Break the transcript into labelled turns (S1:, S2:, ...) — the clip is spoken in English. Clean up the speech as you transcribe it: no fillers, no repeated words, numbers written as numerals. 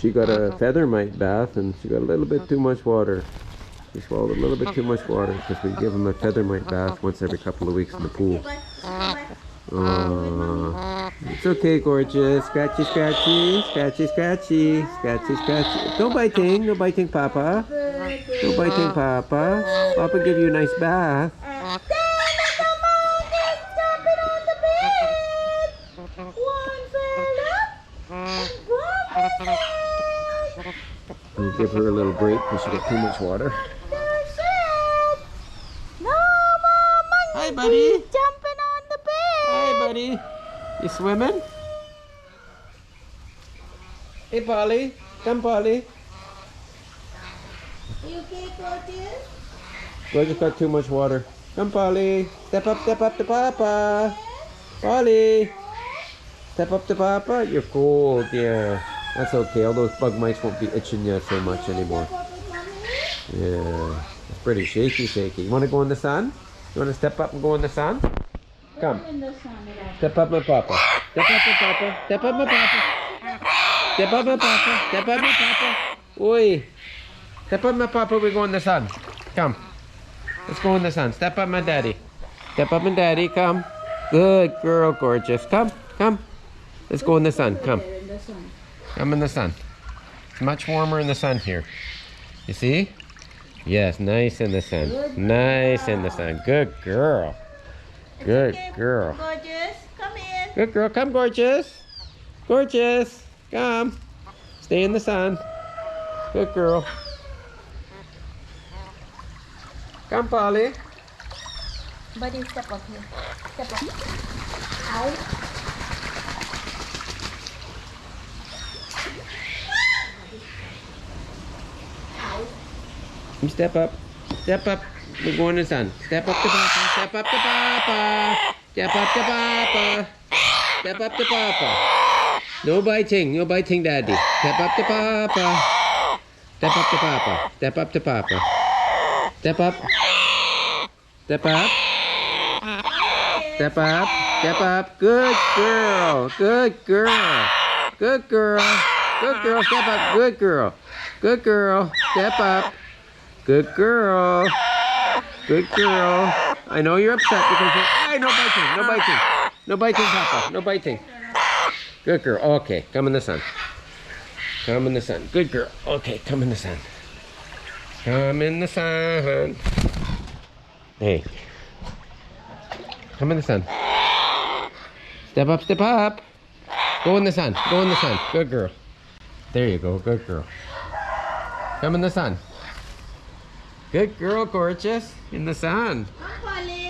S1: she got a feather mite bath and she got a little bit too much water. She swallowed a little bit too much water because we give them a feather mite bath once every couple of weeks in the pool. It's okay, gorgeous. Scratchy, scratchy, scratchy, scratchy, scratchy, scratchy. No biting, no biting, Papa. No biting, Papa. Papa give you a nice bath. We'll give her a little break because she got too much water. Hi, buddy.
S2: Jumping on the bed.
S1: Hi, buddy. You swimming? Hey, Polly. Come, Polly.
S2: You okay, Gorgeous?
S1: Gorgeous got too much water. Come, Polly. Step up to Papa. Polly. Step up to Papa. You're cold, yeah. That's okay. All those bug mites won't be itching you so much anymore. Yeah. It's pretty shaky. You want to go in the sun? You want to step up and go in the sun? Come. Step up, my Papa. Step up, my Papa. Step up, my Papa. Step up, my Papa. Step up, my Papa. Oi. Step up, my Papa. We go in the sun. Come. Let's go in the sun. Step up, my daddy. Step up, my daddy. Come. Good girl, gorgeous. Come. Let's go in the sun. Come. Come in the sun. It's much warmer in the sun here. You see? Yes, nice in the sun. Nice in the sun. Good girl. Good girl.
S2: Gorgeous, come in.
S1: Good girl. Come, gorgeous. Gorgeous. Come. Stay in the sun. Good girl. Come, Polly.
S2: Buddy, step up here. Step up. Ow.
S1: Step up. Step up. We're going in the sun. Step up to Papa. Step up to Papa. Step up to Papa. Step up to Papa. No biting. No biting, Daddy. Step up to Papa. Step up to Papa. Step up to Papa. Step up. Step up. Step up. Step up. Good girl. Good girl. Good girl. Good girl. Step up. Good girl. Good girl. Step up. Good girl. Good girl. I know you're upset because you're... Hey, no biting. No biting. No biting, Papa. No biting. Good girl. Okay, come in the sun. Come in the sun. Good girl. Okay, come in the sun. Come in the sun. Hey. Come in the sun. Step up, step up. Go in the sun. Go in the sun. Good girl. There you go. Good girl. Come in the sun. Good girl, gorgeous. In the sun.
S2: Come, Polly.